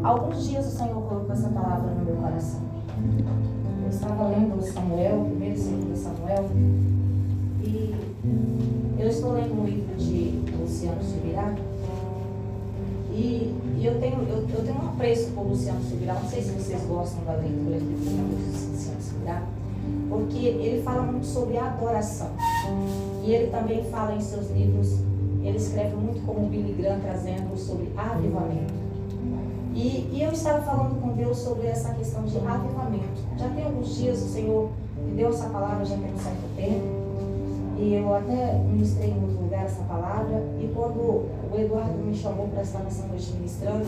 Alguns dias o Senhor colocou essa palavra no meu coração. Eu estava lendo Samuel, 1 e 2 Samuel, e eu estou lendo um livro de Luciano Subirá, e eu tenho um apreço por Luciano Subirá. Não sei se vocês gostam da leitura de Luciano Subirá, porque ele fala muito sobre adoração, e ele também fala em seus livros, ele escreve muito como o Billy Graham, trazendo sobre avivamento. E eu estava falando com Deus sobre essa questão de avivamento. Já tem alguns dias o Senhor me deu essa palavra, já tem um certo tempo. E eu até ministrei em outro lugar essa palavra. E quando o Eduardo me chamou para estar nessa noite ministrando,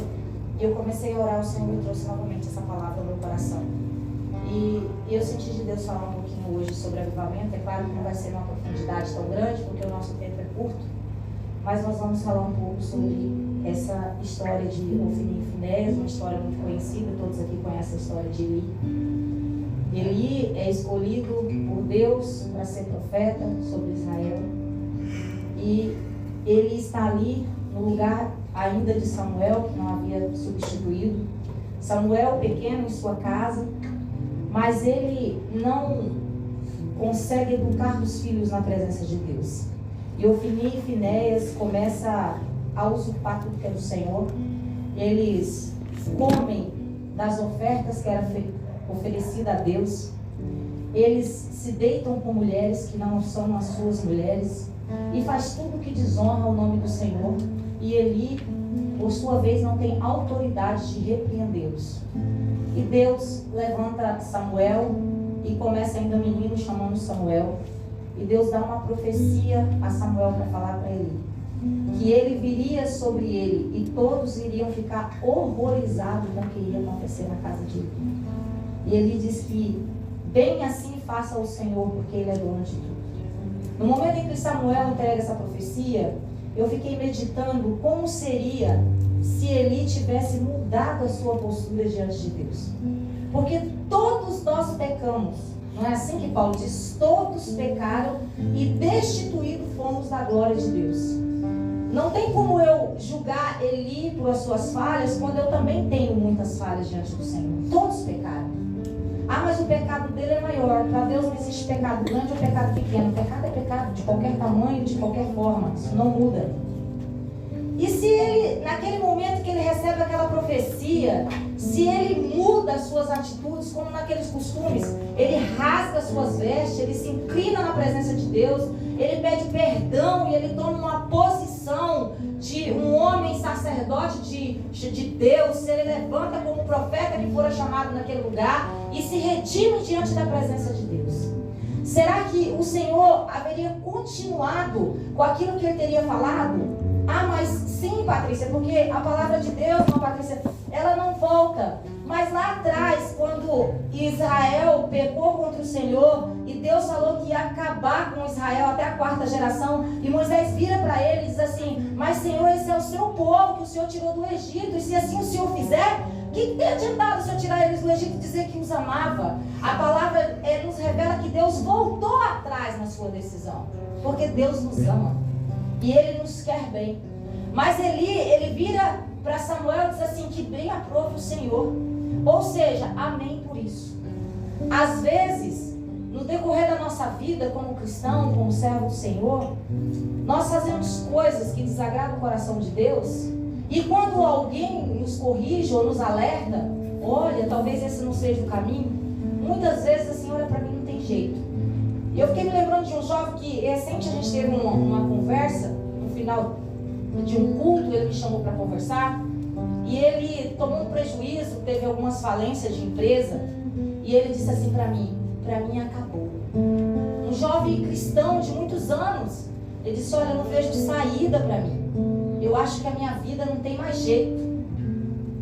eu comecei a orar, o Senhor me trouxe novamente essa palavra no meu coração. E eu senti de Deus falar um pouquinho hoje sobre avivamento. É claro que não vai ser uma profundidade tão grande, porque o nosso tempo é curto. Mas nós vamos falar um pouco sobre essa história de Ofni e Finéias, uma história muito conhecida, todos aqui conhecem a história de Eli. Eli é escolhido por Deus para ser profeta sobre Israel. E ele está ali no lugar ainda de Samuel, que não havia substituído. Samuel pequeno em sua casa, mas ele não consegue educar os filhos na presença de Deus. E Ofni e Finéias começam a usurpar tudo que é do Senhor. Eles comem das ofertas que era oferecida a Deus. Eles se deitam com mulheres que não são as suas mulheres e faz tudo que desonra o nome do Senhor. E Eli, por sua vez, não tem autoridade de repreendê-los. E Deus levanta Samuel e começa ainda menino chamando Samuel. E Deus dá uma profecia a Samuel para falar para ele, que ele viria sobre ele e todos iriam ficar horrorizados com o que ia acontecer na casa de Eli. E ele diz que bem assim faça o Senhor, porque ele é dono de tudo. No momento em que Samuel entrega essa profecia, eu fiquei meditando como seria se Eli tivesse mudado a sua postura diante de Deus. Porque todos nós pecamos. Não é assim que Paulo diz? Todos pecaram e destituídos fomos da glória de Deus. Não tem como eu julgar Eli por as suas falhas, quando eu também tenho muitas falhas diante do Senhor. Todos pecaram. Ah, mas o pecado dele é maior. Para Deus não existe pecado grande ou pecado pequeno. O pecado é pecado de qualquer tamanho, de qualquer forma. Isso não muda. E se ele, naquele momento que ele recebe aquela profecia, se ele muda as suas atitudes, como naqueles costumes, ele rasga as suas vestes, ele se inclina na presença de Deus, ele pede perdão e ele toma uma posição de um homem sacerdote de Deus, se ele levanta como profeta que fora chamado naquele lugar e se redime diante da presença de Deus. Será que o Senhor haveria continuado com aquilo que ele teria falado? Ah, mas sim, Patrícia, porque a palavra de Deus, não, Patrícia, ela não volta. Mas lá atrás, quando Israel pecou contra o Senhor, e Deus falou que ia acabar com Israel até a 4ª geração, e Moisés vira para ele e diz assim: mas Senhor, esse é o seu povo que o Senhor tirou do Egito, e se assim o Senhor fizer, o que tem adiantado o Senhor tirar eles do Egito e dizer que os amava? A palavra nos revela que Deus voltou atrás na sua decisão, porque Deus nos ama. E ele nos quer bem. Mas ele vira para Samuel e diz assim: que bem aprove o Senhor. Ou seja, amém por isso. Às vezes, no decorrer da nossa vida como cristão, como servo do Senhor, nós fazemos coisas que desagradam o coração de Deus. E quando alguém nos corrige ou nos alerta, olha, talvez esse não seja o caminho, muitas vezes assim, olha, para mim não tem jeito. E eu fiquei me lembrando de um jovem que recente a gente teve uma conversa, no final de um culto, ele me chamou para conversar, e ele tomou um prejuízo, teve algumas falências de empresa, e ele disse assim para mim acabou. Um jovem cristão de muitos anos, ele disse: olha, eu não vejo saída para mim, eu acho que a minha vida não tem mais jeito.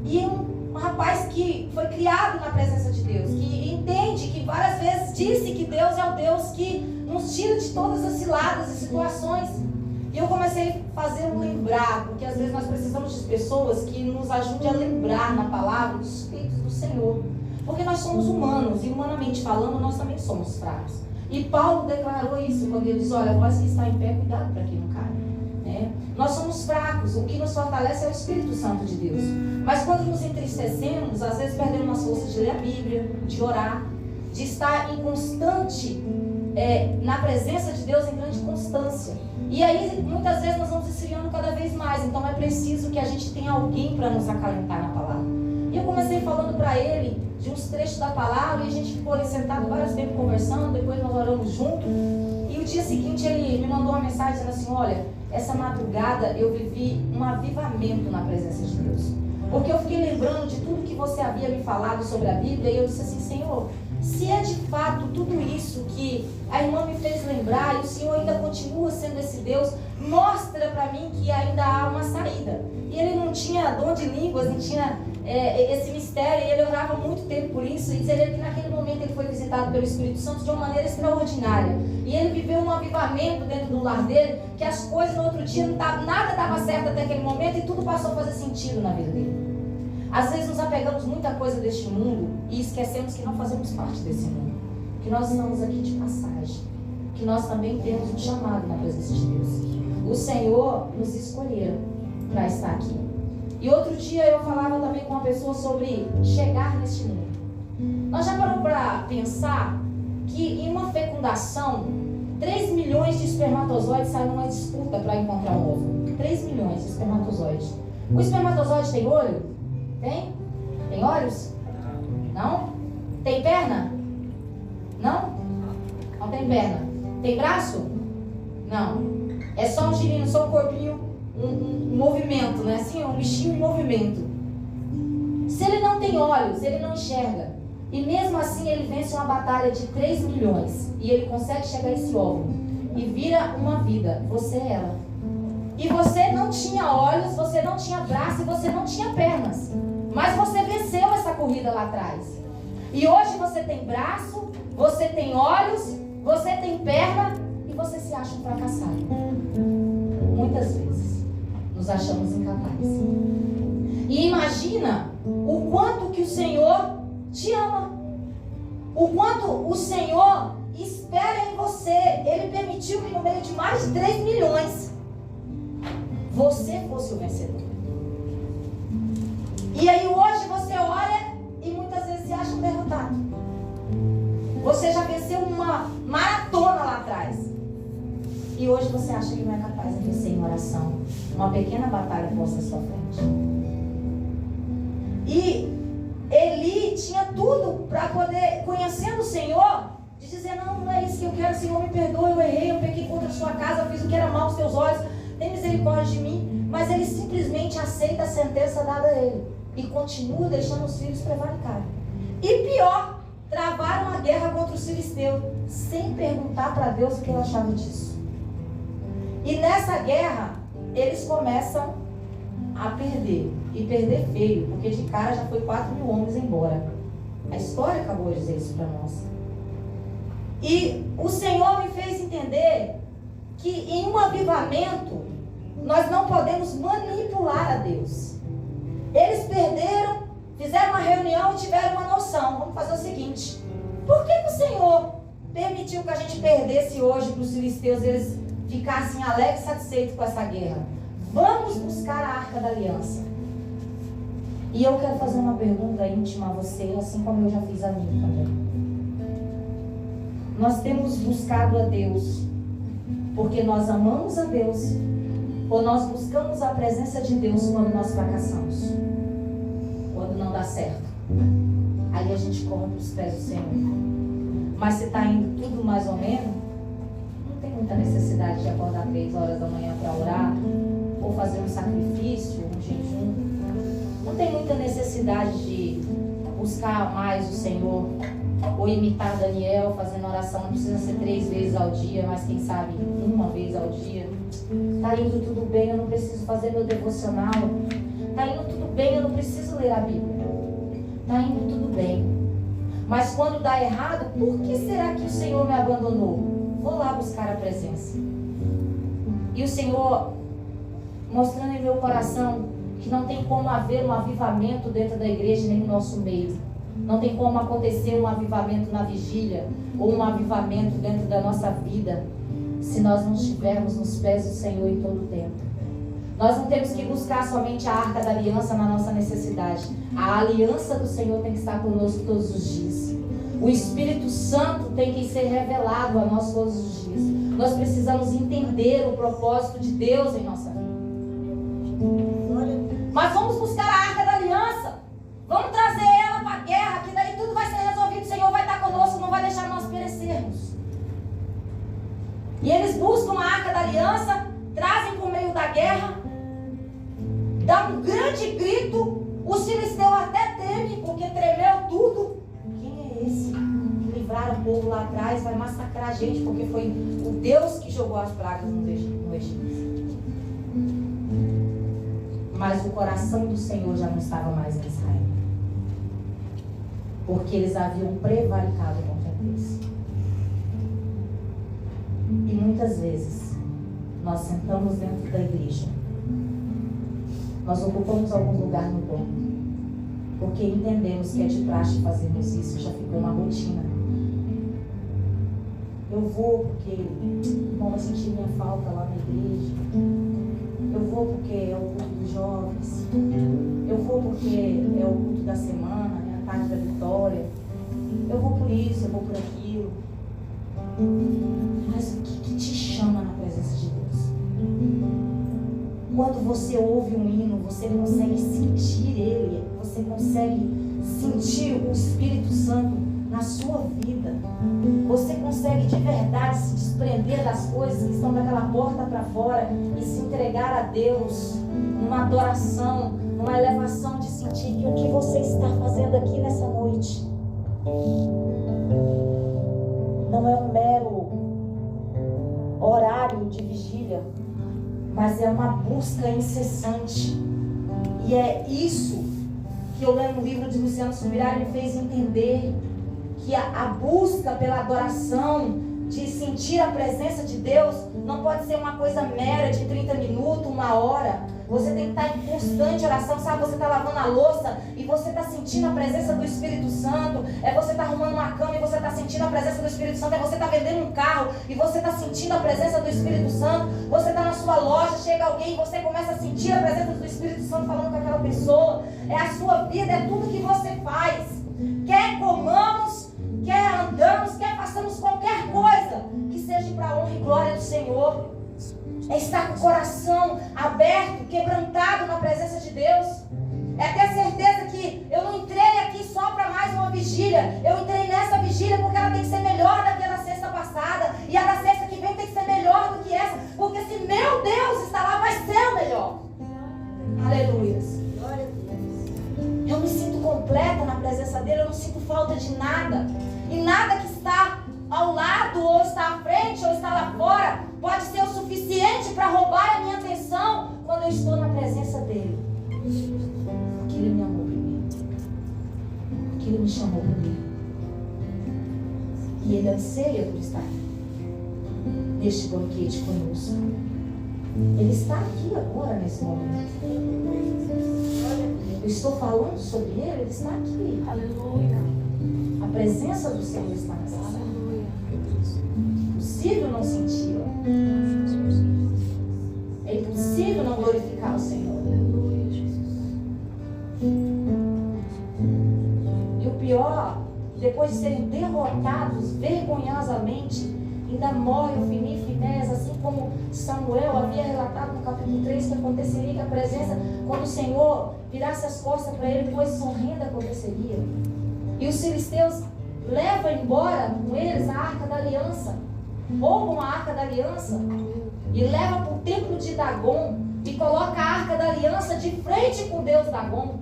E um rapaz que foi criado na presença de Deus, que entende, que várias vezes disse que Deus é o Deus que nos tira de todas as ciladas e situações. E eu comecei a fazer um lembrar, porque às vezes nós precisamos de pessoas que nos ajudem a lembrar na palavra dos feitos do Senhor. Porque nós somos humanos, e humanamente falando, nós também somos fracos. E Paulo declarou isso, quando ele diz: olha, vós que está em pé, cuidado para que não caia. Nós somos fracos, o que nos fortalece é o Espírito Santo de Deus. Mas quando nos entristecemos, às vezes perdemos as forças de ler a Bíblia, de orar, de estar em constante, na presença de Deus, em grande constância. E aí, muitas vezes, nós vamos esfriando cada vez mais. Então, é preciso que a gente tenha alguém para nos acalentar na palavra. E eu comecei falando para ele de uns trechos da palavra, e a gente ficou ali sentado vários tempos conversando, depois nós oramos junto. E o dia seguinte, ele me mandou uma mensagem dizendo assim: olha, essa madrugada eu vivi um avivamento na presença de Deus. Porque eu fiquei lembrando de tudo que você havia me falado sobre a Bíblia, e eu disse assim: Senhor, se é de fato tudo isso que a irmã me fez lembrar, e o Senhor ainda continua sendo esse Deus, mostra para mim que ainda há uma saída. E ele não tinha dom de línguas, não tinha esse mistério, e ele orava muito tempo por isso, e dizer que naquele momento ele foi visitado pelo Espírito Santo de uma maneira extraordinária. E ele viveu um avivamento dentro do lar dele, que as coisas no outro dia, nada dava certo até aquele momento, e tudo passou a fazer sentido na vida dele. Às vezes nos apegamos muita coisa deste mundo e esquecemos que não fazemos parte desse mundo, que nós estamos aqui de passagem, que nós também temos um chamado na presença de Deus. O Senhor nos escolheu para estar aqui. E outro dia eu falava também com uma pessoa sobre chegar neste mundo. Nós já paramos para pensar que em uma fecundação 3 milhões de espermatozoides saem numa disputa para encontrar um ovo. 3 milhões de espermatozoides. O espermatozoide tem olho? Tem? Tem olhos? Não? Tem perna? Não? Não tem perna. Tem braço? Não. É só um girino, só um corpinho, um movimento, né? Assim, um bichinho em movimento. Se ele não tem olhos, ele não enxerga. E mesmo assim ele vence uma batalha de 3 milhões. E ele consegue chegar a esse óvulo. E vira uma vida. Você é ela. E você não tinha olhos, você não tinha braço e você não tinha pernas. Mas você venceu essa corrida lá atrás. E hoje você tem braço, você tem olhos, você tem perna e você se acha um fracassado. Muitas vezes nos achamos incapazes. E imagina o quanto que o Senhor te ama. O quanto o Senhor espera em você. Ele permitiu que no meio de mais de 3 milhões você fosse o vencedor. E aí hoje você olha e muitas vezes se acha um derrotado. Você já venceu uma maratona lá atrás. E hoje você acha que não é capaz de vencer em oração uma pequena batalha posta à sua frente. E Eli tinha tudo para poder, conhecendo o Senhor, de dizer: não é isso que eu quero, Senhor, me perdoa, eu errei, eu pequei contra a sua casa, eu fiz o que era mal aos teus olhos, tem misericórdia de mim. Mas ele simplesmente aceita a sentença dada a ele e continua deixando os filhos prevaricarem. E pior, travaram uma guerra contra os filisteus sem perguntar para Deus o que ele achava disso. E nessa guerra eles começam a perder, e perder feio, porque de cara já foi 4 mil homens embora. A história acabou de dizer isso para nós. E o Senhor me fez entender que em um avivamento nós não podemos manipular a Deus. Eles perderam, fizeram uma reunião e tiveram uma noção. Vamos fazer o seguinte: por que o Senhor permitiu que a gente perdesse hoje para os filisteus, eles ficassem alegres e satisfeitos com essa guerra? Vamos buscar a Arca da Aliança. E eu quero fazer uma pergunta íntima a você, assim como eu já fiz a mim também. Nós temos buscado a Deus porque nós amamos a Deus, ou nós buscamos a presença de Deus quando nós fracassamos, quando não dá certo? Aí a gente corre para os pés do Senhor. Mas se está indo tudo mais ou menos, não tem muita necessidade de acordar 3 horas da manhã para orar, ou fazer um sacrifício, um jejum. Não tem muita necessidade de buscar mais o Senhor, ou imitar Daniel fazendo oração. Não precisa ser 3 vezes ao dia, mas quem sabe 1 vez ao dia. Está indo tudo bem, eu não preciso fazer meu devocional. Está indo tudo bem, eu não preciso ler a Bíblia. Está indo tudo bem. Mas quando dá errado, por que será que o Senhor me abandonou? Vou lá buscar a presença. E o Senhor mostrando em meu coração que não tem como haver um avivamento dentro da igreja nem no nosso meio. Não tem como acontecer um avivamento na vigília ou um avivamento dentro da nossa vida se nós não estivermos nos pés do Senhor em todo o tempo. Nós não temos que buscar somente a arca da aliança na nossa necessidade. A aliança do Senhor tem que estar conosco todos os dias. O Espírito Santo tem que ser revelado a nós todos os dias. Nós precisamos entender o propósito de Deus em nossa vida. Mas vamos buscar a arca da aliança. Vamos trazer ela para a guerra, que daí tudo vai ser resolvido. O Senhor vai estar conosco, não vai deixar nós perecermos. E eles buscam a arca da aliança, trazem por meio da guerra, dá um grande grito. Os filisteus até temem, porque tremeu tudo. Quem é esse que livrar o povo lá atrás, vai massacrar a gente, porque foi o Deus que jogou as pragas no Egito. Mas o coração do Senhor já não estava mais em Israel, porque eles haviam prevaricado contra Deus. E muitas vezes nós sentamos dentro da igreja, nós ocupamos algum lugar no banco, porque entendemos que é de praxe fazermos isso, já ficou uma rotina. Eu vou porque não vai sentir minha falta lá na igreja. Eu vou porque é o culto dos jovens. Eu vou porque é o culto da semana, é a tarde da vitória. Eu vou por isso, eu vou por aquilo. Mas o que te chama na presença de Deus? Quando você ouve um hino, você consegue sentir ele, você consegue sentir o Espírito Santo na sua vida. Você consegue de verdade se desprender das coisas que estão daquela porta para fora e se entregar a Deus numa adoração, numa elevação de sentir que o que você está fazendo aqui nessa noite não é um mero horário de vigília, mas é uma busca incessante. E é isso que eu lendo no livro de Luciano Subirá me fez entender, que a busca pela adoração, de sentir a presença de Deus, não pode ser uma coisa mera de 30 minutos, 1 hora. Você tem que estar em constante oração, sabe? Você está lavando a louça e você está sentindo a presença do Espírito Santo. É você está arrumando uma cama e você está sentindo a presença do Espírito Santo. É você está vendendo um carro e você está sentindo a presença do Espírito Santo. Você está na sua loja, chega alguém e você começa a sentir a presença do Espírito Santo falando com aquela pessoa. É a sua vida, é tudo que você faz. Quer comamos, quer andamos, quer façamos qualquer coisa que seja para a honra e glória do Senhor. É estar com o coração aberto, quebrantado na presença de Deus. É ter certeza que eu não entrei aqui só para mais uma vigília. Eu entrei nessa vigília porque ela tem que ser melhor do que a da sexta passada. E a da sexta que vem tem que ser melhor do que essa. Porque se meu Deus está lá, vai ser o melhor. Aleluia. Eu me sinto completa na presença dele. Eu não sinto falta de nada. E nada que está ao lado, ou está à frente, ou está lá fora, pode ser o suficiente para roubar a minha atenção quando eu estou na presença dele. Porque ele me amou primeiro. Porque ele me chamou primeiro. E ele anseia por estar neste banquete conosco. Ele está aqui agora, nesse momento. Eu estou falando sobre ele, ele está aqui. Aleluia. A presença do Senhor está nessa sala. É impossível não senti-la. É impossível não glorificar o Senhor. E o pior, depois de serem derrotados vergonhosamente, ainda morre o Ofni e Finéias, assim como Samuel havia relatado no capítulo 3 que aconteceria, que a presença, quando o Senhor virasse as costas para ele, coisa horrenda aconteceria. E os filisteus levam embora com eles a arca da aliança, roubam a arca da aliança e levam para o templo de Dagon e colocam a arca da aliança de frente com o Deus Dagon.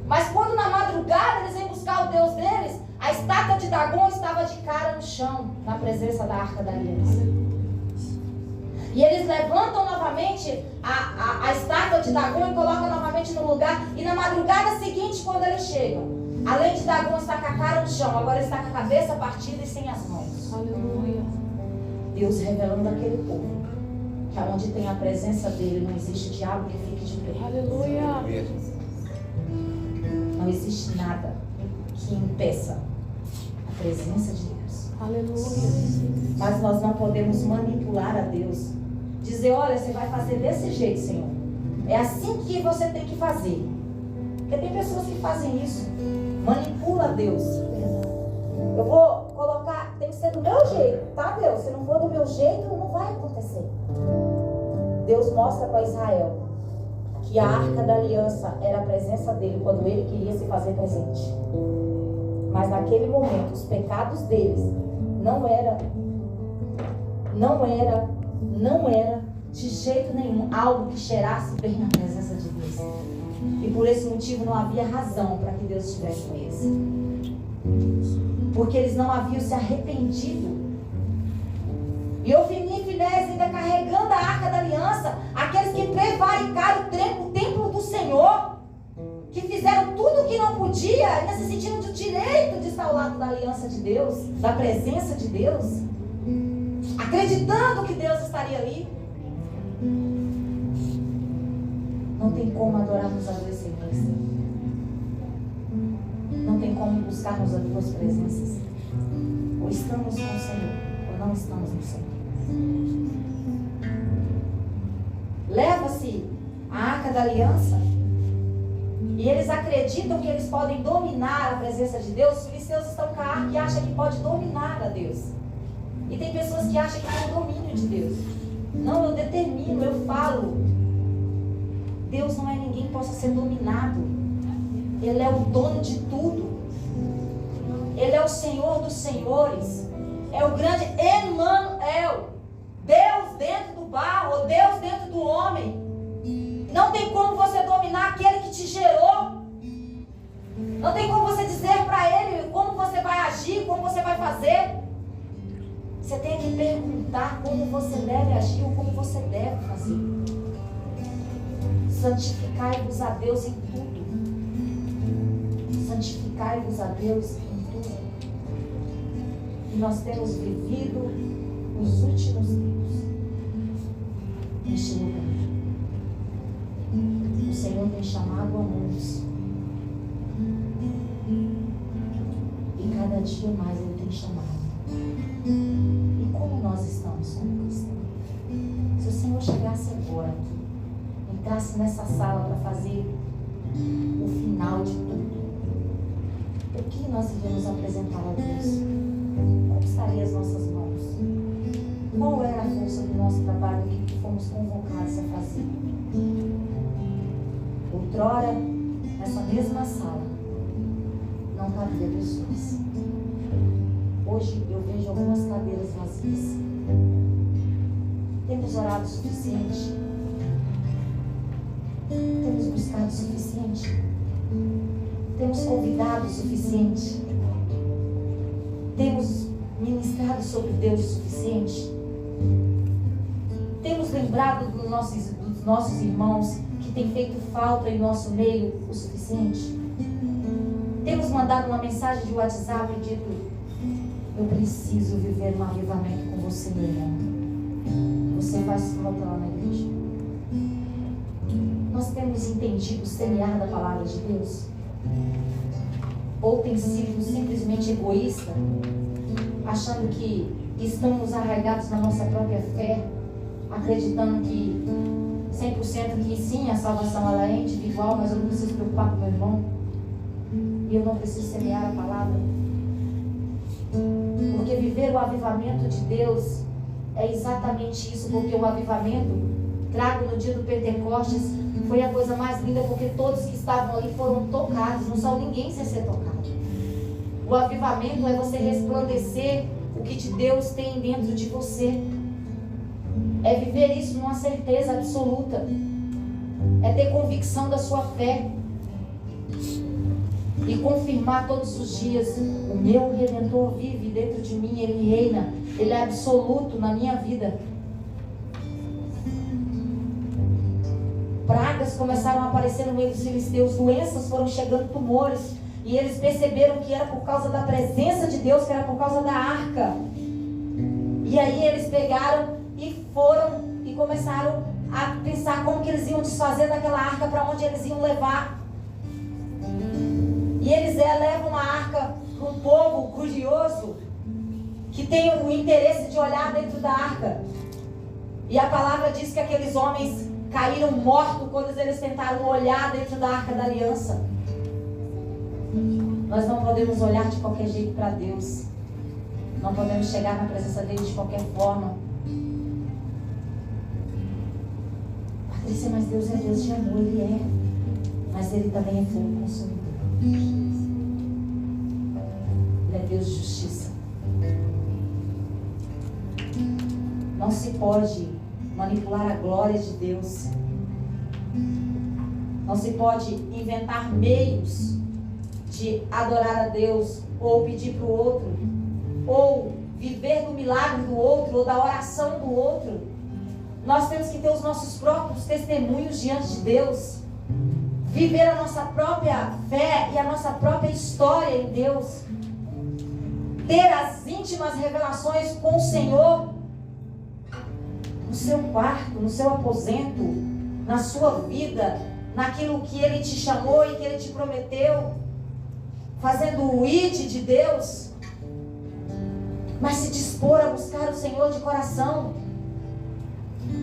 Mas quando na madrugada eles vêm buscar o Deus deles, a estátua de Dagon estava de cara no chão, na presença da arca da aliança. E eles levantam novamente a estátua de Dagon e colocam novamente no lugar. E na madrugada seguinte, quando eles chegam, além de Dagon estar com a cara no chão, agora ele está com a cabeça partida e sem as mãos. Aleluia. Deus revelando àquele povo que aonde tem a presença dele não existe diabo que fique de pé. Aleluia. Não existe nada que impeça a presença de Deus. Aleluia. Mas nós não podemos manipular a Deus dizer, olha, você vai fazer desse jeito, Senhor. É assim que você tem que fazer. Porque tem pessoas que fazem isso. Manipula Deus. Eu vou colocar, tem que ser do meu jeito, tá, Deus? Se não for do meu jeito, não vai acontecer. Deus mostra para Israel que a Arca da Aliança era a presença dele quando ele queria se fazer presente. Mas naquele momento, os pecados deles não era de jeito nenhum algo que cheirasse bem na presença de Deus. E por esse motivo não havia razão para que Deus estivesse com eles. Porque eles não haviam se arrependido. E Ofni e Finéias ainda carregando a Arca da Aliança, aqueles que prevaricaram o templo do Senhor, que fizeram tudo o que não podia, ainda se sentindo de direito de estar ao lado da aliança de Deus, da presença de Deus, acreditando que Deus estaria ali. Não tem como adorarmos a Deus sem isso. Não tem como buscarmos as duas presenças. Ou estamos com o Senhor, ou não estamos no Senhor. Leva-se a Arca da Aliança e eles acreditam que eles podem dominar a presença de Deus. Os filisteus estão com a arca e acham que pode dominar a Deus. E tem pessoas que acham que tem o domínio de Deus. Não, eu determino, eu falo. Deus não é ninguém que possa ser dominado. Ele é o dono de tudo. Ele é o Senhor dos senhores. É o grande Emmanuel. Deus dentro do barro, ou Deus dentro do homem. Não tem como você dominar aquele que te gerou. Não tem como você dizer para ele como você vai agir, como você vai fazer. Você tem que perguntar como você deve agir ou como você deve fazer. Santificai-vos a Deus em tudo. Santificai-vos a Deus em tudo. E nós temos vivido os últimos tempos neste lugar. O Senhor tem chamado a muitos. E cada dia mais Ele tem chamado. E como nós estamos como cristãos? Se o Senhor chegasse agora aqui, entrasse nessa sala para fazer o final de tudo, o que nós iremos apresentar a Deus? Como estariam as nossas mãos? Qual era a força do nosso trabalho que fomos convocados a fazer? Outrora, nessa mesma sala, não cabia pessoas. Hoje eu vejo algumas cadeiras vazias. Temos orado o suficiente? Temos buscado o suficiente? Temos convidado o suficiente? Temos ministrado sobre Deus o suficiente? Temos lembrado dos nossos irmãos que têm feito falta em nosso meio o suficiente? Temos mandado uma mensagem de WhatsApp e dito: eu preciso viver um avivamento com você, meu irmão. Você faz falta lá na igreja. Nós temos entendido o semear da palavra de Deus? Ou tem sido simplesmente egoísta, achando que estamos arraigados na nossa própria fé, acreditando que 100% que sim, a salvação ela é individual, mas eu não preciso preocupar com meu irmão, e eu não preciso semear a palavra? Porque viver o avivamento de Deus é exatamente isso. Porque o avivamento trago no dia do Pentecostes foi a coisa mais linda, porque todos que estavam ali foram tocados. Não só ninguém sem ser tocado. O avivamento é você resplandecer o que de Deus tem dentro de você. É viver isso numa certeza absoluta. É ter convicção da sua fé. E confirmar todos os dias: o meu Redentor vive dentro de mim, Ele reina, Ele é absoluto na minha vida. Pragas começaram a aparecer no meio dos filisteus, doenças foram chegando, tumores, e eles perceberam que era por causa da presença de Deus, que era por causa da arca. E aí eles pegaram e foram e começaram a pensar como que eles iam desfazer daquela arca, para onde eles iam levar. E eles levam a arca para um povo curioso, que tem o interesse de olhar dentro da arca. E a palavra diz que aqueles homens caíram mortos quando eles tentaram olhar dentro da Arca da Aliança. Nós não podemos olhar de qualquer jeito para Deus. Não podemos chegar na presença dele de qualquer forma. Patrícia, mas Deus é Deus de amor, Ele é. Mas Ele também é fogo consumidor. Ele é Deus de justiça. Não se pode manipular a glória de Deus. Não se pode inventar meios de adorar a Deus, ou pedir para o outro, ou viver do milagre do outro, ou da oração do outro. Nós temos que ter os nossos próprios testemunhos diante de Deus, viver a nossa própria fé e a nossa própria história em Deus, ter as íntimas revelações com o Senhor, no seu quarto, no seu aposento, na sua vida, naquilo que Ele te chamou e que Ele te prometeu, fazendo o id de Deus, mas se dispor a buscar o Senhor de coração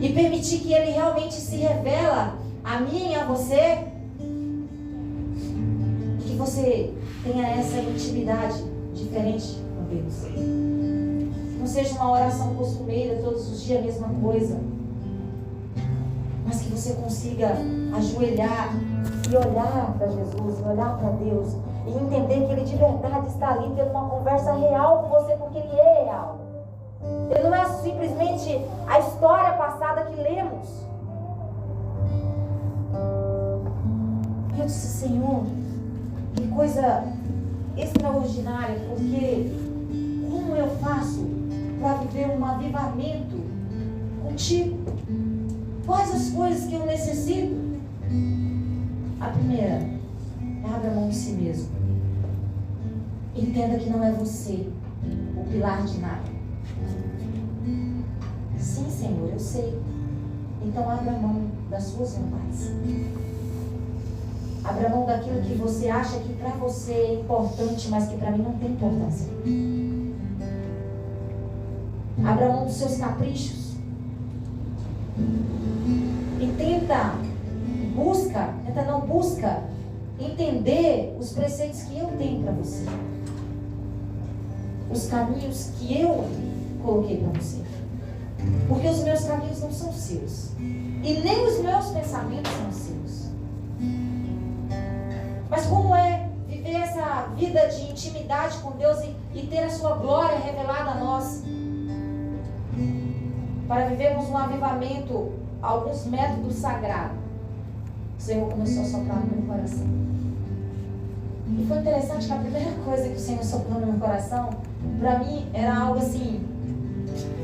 e permitir que Ele realmente se revela a mim e a você, que você tenha essa intimidade diferente com Deus. Não seja uma oração costumeira, todos os dias a mesma coisa, mas que você consiga ajoelhar e olhar para Jesus, e olhar para Deus, e entender que Ele de verdade está ali tendo uma conversa real com você, porque Ele é real. Ele não é simplesmente a história passada que lemos. Eu disse, Senhor, que coisa extraordinária, porque como eu faço para viver um avivamento contigo? Quais as coisas que eu necessito? A primeira, abra mão de si mesmo. Entenda que não é você o pilar de nada. Sim, Senhor, eu sei. Então abra mão das suas vontades. Abra mão daquilo que você acha que para você é importante, mas que para mim não tem importância. Abra mão dos seus caprichos. E busca entender os preceitos que eu tenho para você. Os caminhos que eu coloquei para você. Porque os meus caminhos não são seus. E nem os meus pensamentos são seus. Mas como é viver essa vida de intimidade com Deus e ter a sua glória revelada a nós? Para vivermos um avivamento, alguns métodos sagrados. O Senhor começou a soprar no meu coração. E foi interessante que a primeira coisa que o Senhor soprou no meu coração, para mim, era algo assim: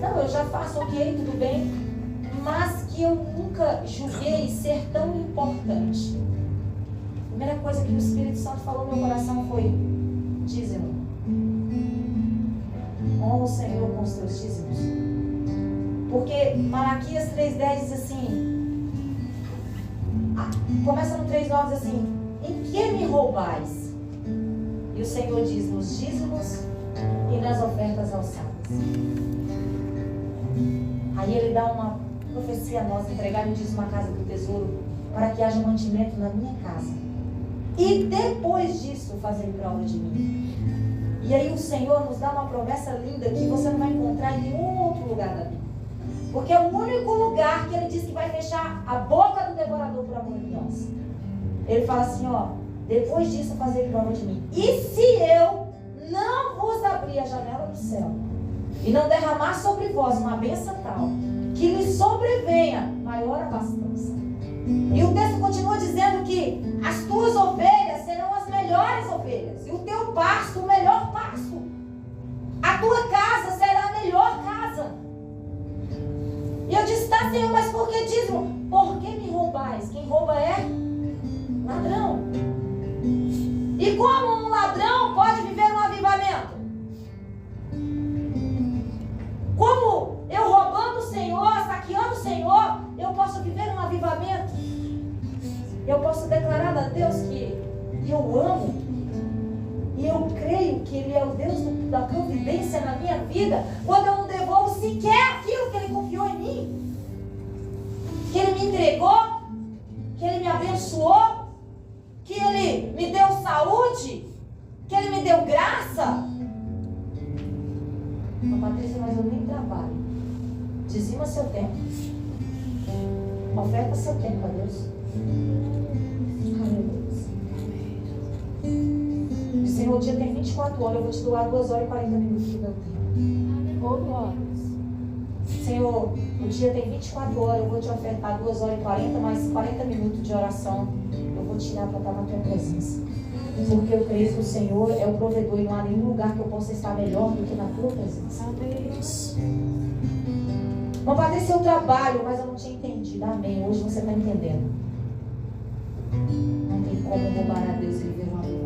não, eu já faço ok, tudo bem, mas que eu nunca julguei ser tão importante. A primeira coisa que o Espírito Santo falou no meu coração foi: dízimo. Honra o Senhor com os teus dízimos. Porque Malaquias 3,10 diz assim, começa no 3,9, diz assim: em que me roubais? E o Senhor diz: nos dízimos e nas ofertas alçadas. Aí Ele dá uma profecia a nós: entregar o dízimo à casa do tesouro, para que haja mantimento na minha casa. E depois disso, fazer prova de mim. E aí o Senhor nos dá uma promessa linda que você não vai encontrar em nenhum outro lugar da Bíblia. Porque é o único lugar que Ele diz que vai fechar a boca do devorador por amor de nós. Ele fala assim, ó: depois disso fazer prova de mim. E se eu não vos abrir a janela do céu e não derramar sobre vós uma bênção tal, que lhe sobrevenha maior abastança. E o texto continua dizendo que as tuas ovelhas serão as melhores ovelhas, e o teu pasto o melhor pasto. A tua casa será a melhor casa. E eu disse: tá, Senhor, mas por que dízimo? Por que me roubais? Quem rouba é ladrão. E como um ladrão pode viver um avivamento? Como eu roubando o Senhor, saqueando o Senhor, eu posso viver um avivamento? Eu posso declarar a Deus que eu amo e eu creio que Ele é o Deus da providência na minha vida, quando eu não devolvo sequer aquilo que Ele confiou em mim. abençoou, que Ele me deu saúde, que Ele me deu graça. Patrícia, mas eu nem trabalho. Dizima seu tempo. Oferta seu tempo a Deus. Aleluia. Senhor, o dia tem 24 horas, eu vou te doar 2 horas e 40 minutos do meu tempo. Ô, glória. Senhor, o dia tem 24 horas, eu vou te ofertar 2 horas e 40, mais 40 minutos de oração. Eu vou tirar para estar na tua presença. Porque eu creio que o Senhor é o provedor e não há nenhum lugar que eu possa estar melhor do que na tua presença. Não vai ter seu trabalho, mas eu não tinha entendido. Amém. Hoje você está entendendo. Não tem como roubar a Deus e viver uma vida.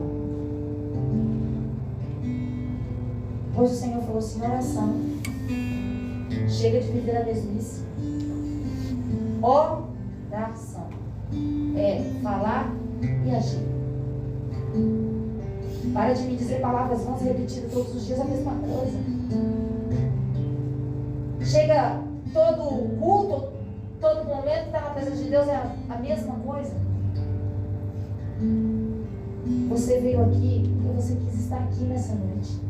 Hoje o Senhor falou assim: oração. Chega de viver a mesmice. Oração é falar e agir. Para de me dizer palavras vãs repetidas todos os dias a mesma coisa. Chega todo culto, todo momento que está na presença de Deus é a mesma coisa. Você veio aqui porque você quis estar aqui nessa noite.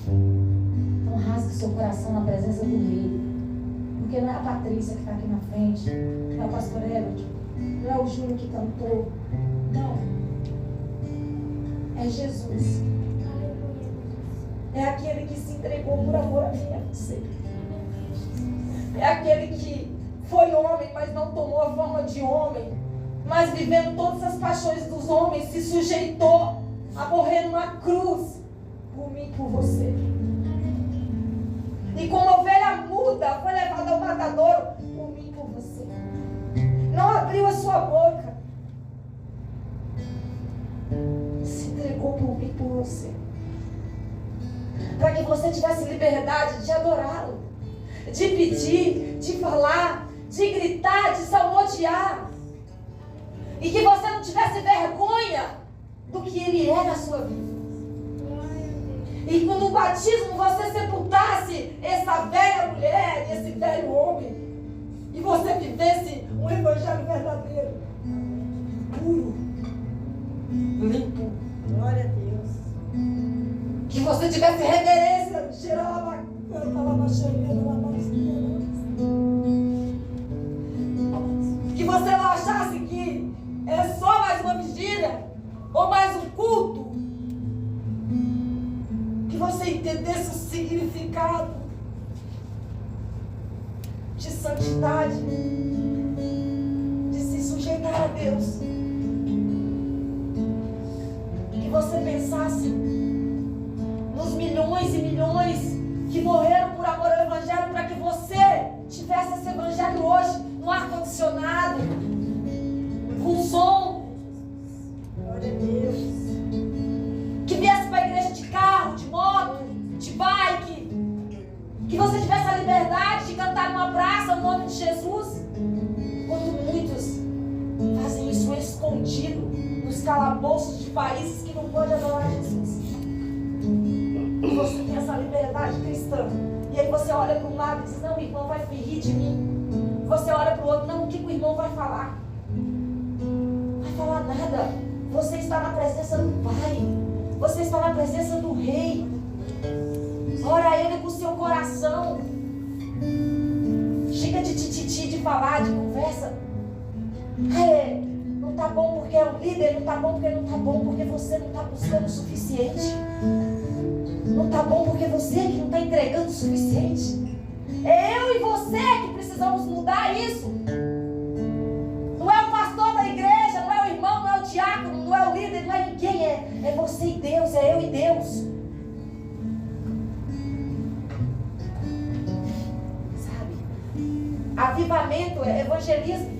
Então rasgue seu coração na presença do Rei. Porque não é a Patrícia que está aqui na frente, não é o pastor Everett, não é o Júnior que cantou. Não. É Jesus. É aquele que se entregou por amor a mim e a você. É aquele que foi homem, mas não tomou a forma de homem, mas vivendo todas as paixões dos homens, se sujeitou a morrer numa cruz por mim e por você. E como ovelha muda, foi levado ao matadouro por mim e por você. Não abriu a sua boca. Se entregou por mim e por você. Para que você tivesse liberdade de adorá-lo, de pedir, de falar, de gritar, de salmodiar. E que você não tivesse vergonha do que ele é na sua vida. E quando o batismo você sepultasse essa velha mulher e esse velho homem, e você vivesse um evangelho verdadeiro, puro, limpo. Glória a Deus. Que você tivesse reverência, que você não achasse que é só mais uma vigília ou mais um culto. Que você entendesse o significado de santidade, de se sujeitar a Deus. Que você pensasse nos milhões e milhões que morreram por amor ao Evangelho, para que você tivesse esse Evangelho hoje no ar-condicionado, com som. Glória a Deus. Que viesse para a igreja de carro, de moto, de bike. Que você tivesse a liberdade de cantar numa praça o nome de Jesus. Quando muitos fazem isso escondido nos calabouços de países que não podem adorar Jesus. E você tem essa liberdade cristã. E aí você olha para um lado e diz: não, o irmão vai rir de mim. Você olha para o outro: não, o que o irmão vai falar? Não vai falar nada. Você está na presença do Pai. Você está na presença do Rei. Ora a Ele com o seu coração. Chega de tititi, de falar, de conversa. Não está bom porque é o líder, não está bom porque não está bom, porque você não está buscando o suficiente. Não está bom porque você que não está entregando o suficiente. É eu e você que precisamos mudar isso. Não é o pastor da igreja, não é o irmão, não é o diácono, não é o líder, não é ninguém. É você e Deus, é eu e Deus. Sabe? Avivamento é evangelismo.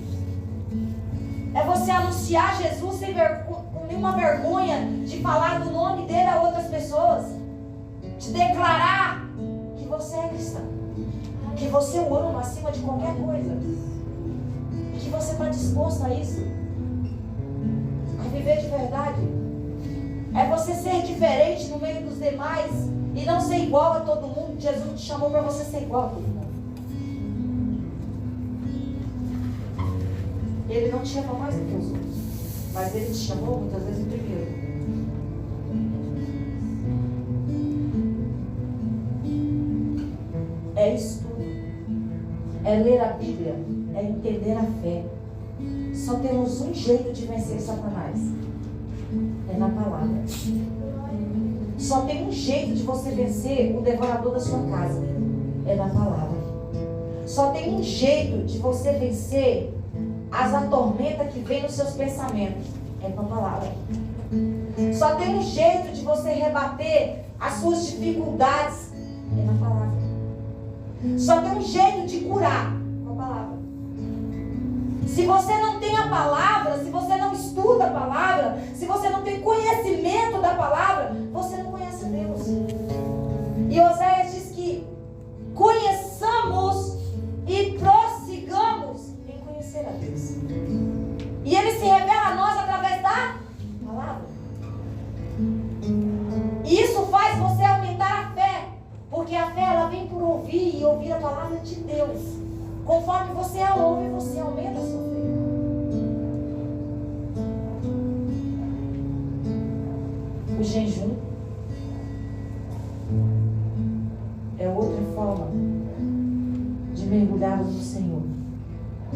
É você anunciar Jesus sem com nenhuma vergonha de falar do nome dele a outras pessoas. De declarar que você é cristão. Que você o ama acima de qualquer coisa. E que você está disposto a isso. A viver de verdade. É você ser diferente no meio dos demais e não ser igual a todo mundo. Jesus não te chamou para você ser igual a todo mundo. Ele não te ama mais do que os outros. Mas Ele te chamou muitas vezes primeiro. É estudo, é ler a Bíblia, é entender a fé. Só temos um jeito de vencer Satanás: é na palavra. Só tem um jeito de você vencer o devorador da sua casa: é na palavra. Só tem um jeito de você vencer as tormentas que vem nos seus pensamentos: é com a palavra. Só tem um jeito de você rebater as suas dificuldades: é na palavra. Só tem um jeito de curar: com a palavra. Se você não tem a palavra, se você não estuda a palavra, se você não tem conhecimento da palavra, você não conhece Deus. E Oséias diz que conheçamos e prossigamos em conhecer a Deus. E Ele se revela a nós através da palavra. E isso faz você aumentar a fé, porque a fé ela vem por ouvir e ouvir a palavra de Deus. Conforme você a ouve, você aumenta a sua fé. O jejum é outra forma de mergulharmos no Senhor.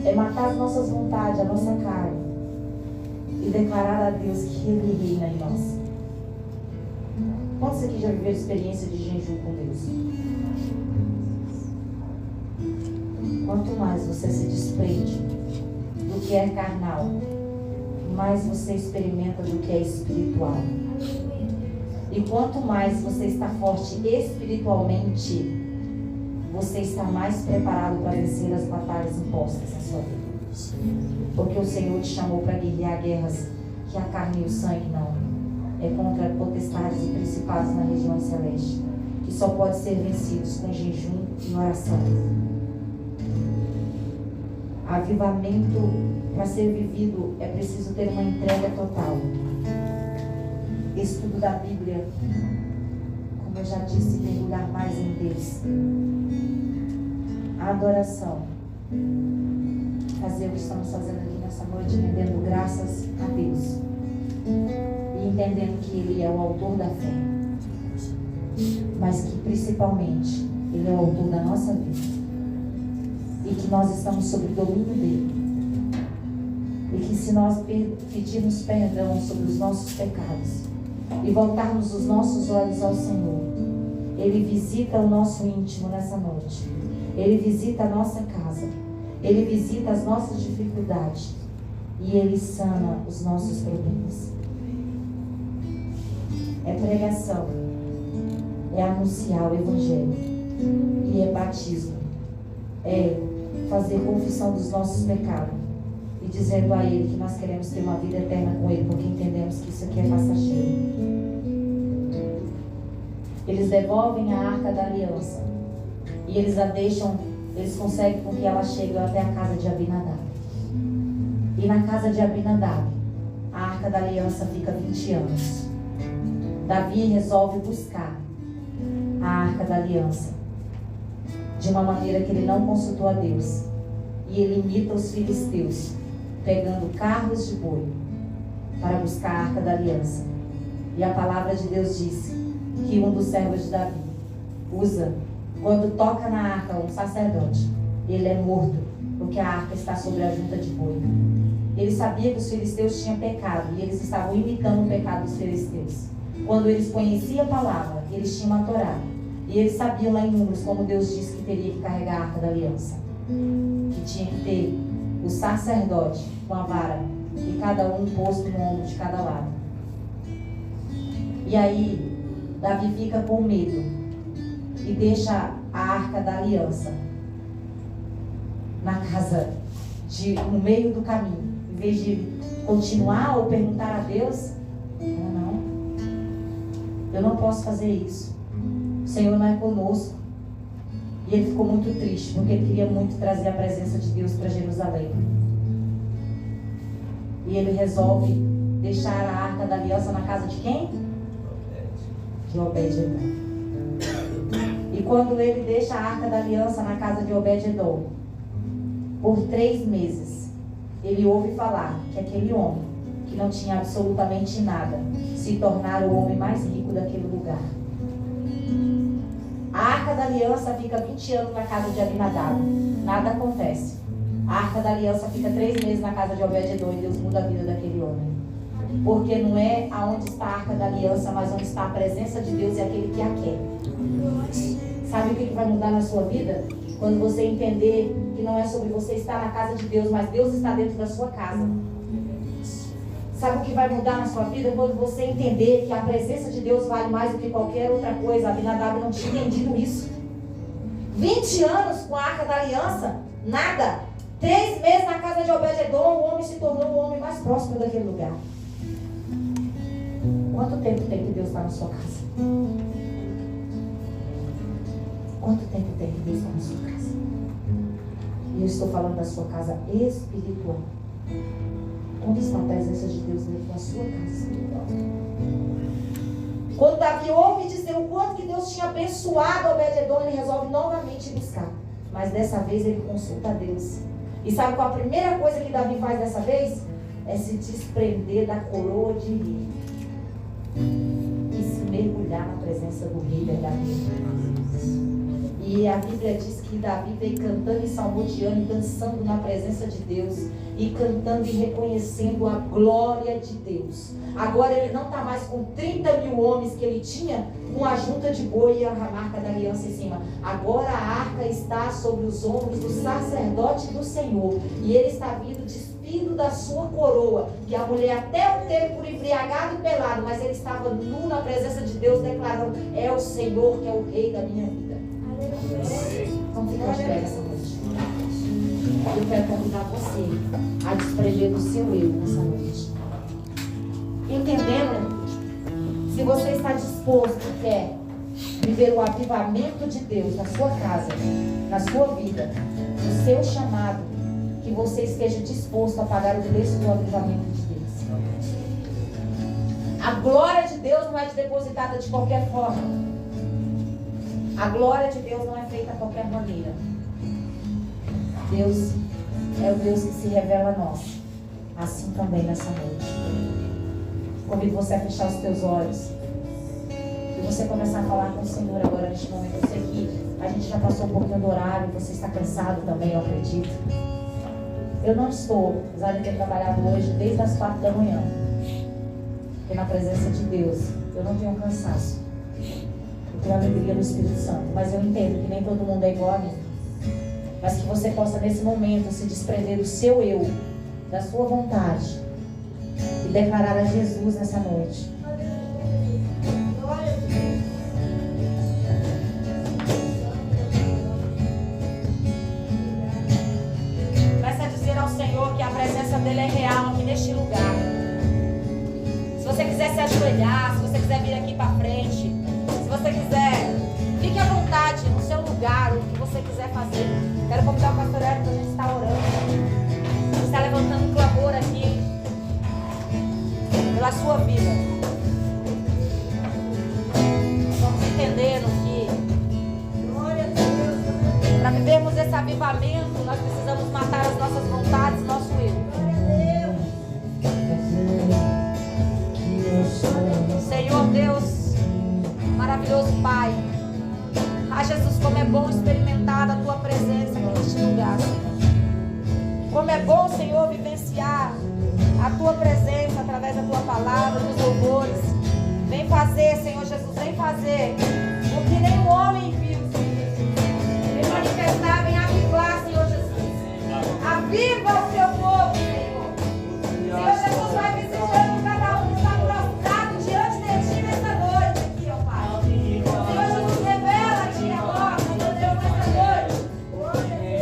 É matar as nossas vontades, a nossa carne, e declarar a Deus que Ele reina em nós. Quantos aqui já viveram experiência de jejum com Deus? Quanto mais você se desprende do que é carnal, mais você experimenta do que é espiritual. E quanto mais você está forte espiritualmente, você está mais preparado para vencer as batalhas impostas na sua vida. Porque o Senhor te chamou para guerrear guerras que a carne e o sangue não. É contra potestades e principados na região celeste, que só pode ser vencidos com jejum e oração. Avivamento, para ser vivido, é preciso ter uma entrega total. Estudo da Bíblia, como eu já disse, mergulhar mais em Deus. A adoração, fazer o que estamos fazendo aqui nessa noite, rendendo graças a Deus e entendendo que Ele é o autor da fé, mas que principalmente Ele é o autor da nossa vida. E que nós estamos sob o domínio dele. E que se nós pedirmos perdão sobre os nossos pecados e voltarmos os nossos olhos ao Senhor, Ele visita o nosso íntimo nessa noite. Ele visita a nossa casa. Ele visita as nossas dificuldades. E Ele sana os nossos problemas. É pregação. É anunciar o Evangelho. E é batismo. É fazer confissão dos nossos pecados e dizendo a Ele que nós queremos ter uma vida eterna com Ele, porque entendemos que isso aqui é passageiro. Eles devolvem a Arca da Aliança e eles a deixam, eles conseguem com que ela chegue até a casa de Abinadab. E na casa de Abinadab, a Arca da Aliança fica 20 anos. Davi resolve buscar a Arca da Aliança de uma maneira que ele não consultou a Deus. E ele imita os filisteus, pegando carros de boi para buscar a Arca da Aliança. E a palavra de Deus diz que um dos servos de Davi usa, quando toca na arca um sacerdote, ele é morto, porque a arca está sobre a junta de boi. Ele sabia que os filisteus tinham pecado e eles estavam imitando o pecado dos filisteus. Quando eles conheciam a palavra, eles tinham a Torá. E eles sabiam lá em Números como Deus disse que teria que carregar a Arca da Aliança. Que tinha que ter o sacerdote com a vara e cada um posto no ombro de cada lado. E aí, Davi fica com medo e deixa a Arca da Aliança na casa, no meio do caminho. Em vez de continuar ou perguntar a Deus, não, eu não posso fazer isso. O Senhor não é conosco. E ele ficou muito triste, porque ele queria muito trazer a presença de Deus para Jerusalém. E ele resolve deixar a Arca da Aliança na casa de quem? De Obed-edom. E quando ele deixa a Arca da Aliança na casa de Obed-edom, por 3 meses, ele ouve falar que aquele homem que não tinha absolutamente nada, se tornar o homem mais rico daquele lugar. A Arca da Aliança fica 20 anos na casa de Abinadab. Nada acontece. A Arca da Aliança fica 3 meses na casa de Obed-edom e Deus muda a vida daquele homem. Porque não é aonde está a Arca da Aliança, mas onde está a presença de Deus e aquele que a quer. Sabe o que vai mudar na sua vida? Quando você entender que não é sobre você estar na casa de Deus, mas Deus está dentro da sua casa. Sabe o que vai mudar na sua vida? Quando você entender que a presença de Deus vale mais do que qualquer outra coisa. Abinadab não tinha entendido isso. 20 anos com a Arca da Aliança, nada. 3 meses na casa de Obed-edom, o homem se tornou o homem mais próximo daquele lugar. Quanto tempo tem que Deus está na sua casa? Quanto tempo tem que Deus está na sua casa? E eu estou falando da sua casa espiritual. Onde está a presença de Deus dentro da sua casa espiritual? Quando Davi ouve dizer o quanto que Deus tinha abençoado Obed-edom, ele resolve novamente buscar. Mas dessa vez ele consulta a Deus. E sabe qual a primeira coisa que Davi faz dessa vez? É se desprender da coroa de rei e se mergulhar na presença do rei verdadeiro. E a Bíblia diz que Davi veio cantando e salmodiando e dançando na presença de Deus, e cantando e reconhecendo a glória de Deus. Agora ele não está mais com 30 mil homens que ele tinha, com a junta de boi e a marca da aliança em cima. Agora a arca está sobre os ombros do sacerdote do Senhor, e ele está vindo despido da sua coroa, que a mulher até o teve por embriagado e pelado, mas ele estava nu na presença de Deus, declarando: é o Senhor que é o rei da minha vida. Então fica de pé essa noite. Eu quero convidar você a desprender do seu eu nessa noite. Entendendo, se você está disposto e quer viver o avivamento de Deus na sua casa, na sua vida, no seu chamado, que você esteja disposto a pagar o preço do avivamento de Deus. A glória de Deus não é depositada de qualquer forma. A glória de Deus não é feita de qualquer maneira. Deus é o Deus que se revela a nós. Assim também nessa noite. Convido você a fechar os teus olhos e você começar a falar com o Senhor agora neste momento. Eu sei que a gente já passou um pouquinho do horário, você está cansado também, eu acredito. Eu não estou, apesar de ter trabalhado hoje desde as 4 da manhã, porque na presença de Deus eu não tenho cansaço. Eu tenho alegria no Espírito Santo, mas eu entendo que nem todo mundo é igual a mim. Mas que você possa nesse momento se desprender do seu eu, da sua vontade, e declarar a Jesus nessa noite. Comece a dizer ao Senhor que a presença dele é real aqui neste lugar. Se você quiser se ajoelhar, se você quiser vir aqui para frente, se você quiser, fique à vontade no seu lugar, o que você quiser fazer. Quero convidar o pastor Hélio para a gente estar orando. A gente está levantando um clamor aqui pela sua vida. Vamos entendendo que para vivermos esse avivamento, nós precisamos matar as nossas vontades, nosso eu. Senhor Deus, maravilhoso Pai. Ah, Jesus, como é bom experimentar a Tua presença aqui neste lugar, Senhor. Como é bom, Senhor, vivenciar a Tua presença através da Tua palavra, dos louvores. Vem fazer, Senhor Jesus, vem fazer o que nem o homem viu, Senhor Jesus. Vem manifestar, vem avivar, Senhor Jesus. Aviva o Teu povo, Senhor. Senhor Jesus, vai visitando cada um que está prostrado diante de Ti nessa noite aqui, ó Pai. Senhor Jesus, revela-te agora, Senhor Deus, nessa noite.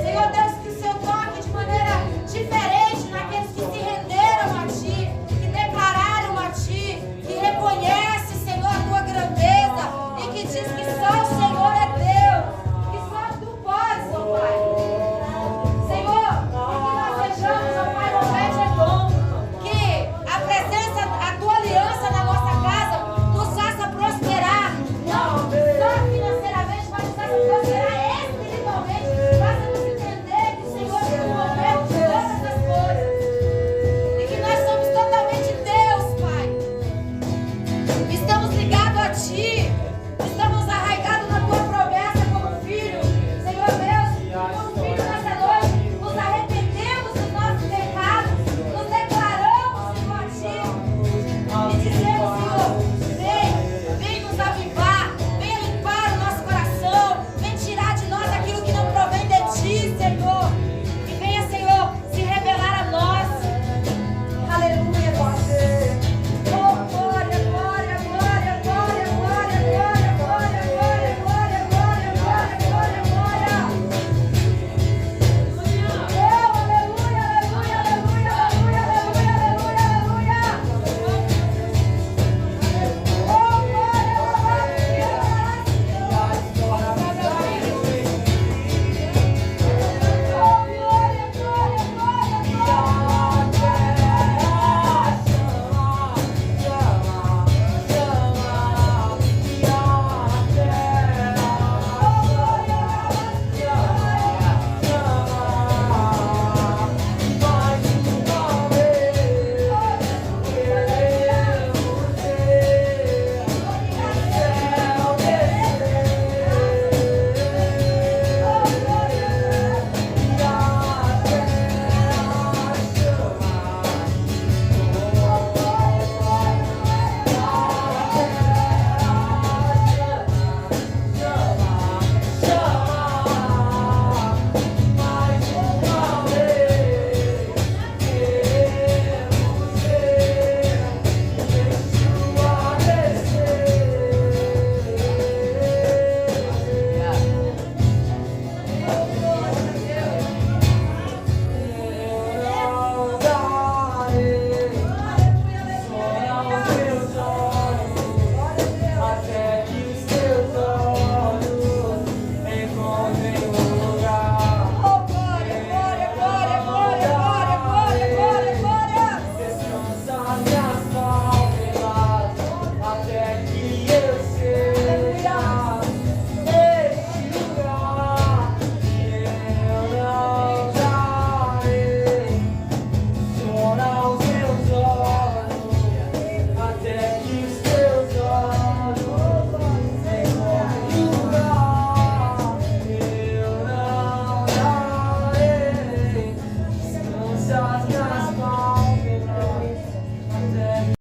Senhor Deus, que o Seu toque de maneira diferente naqueles que se renderam a Ti, que declararam a Ti, que reconhecem, Senhor, a Tua grandeza e que Estamos ligados a Ti.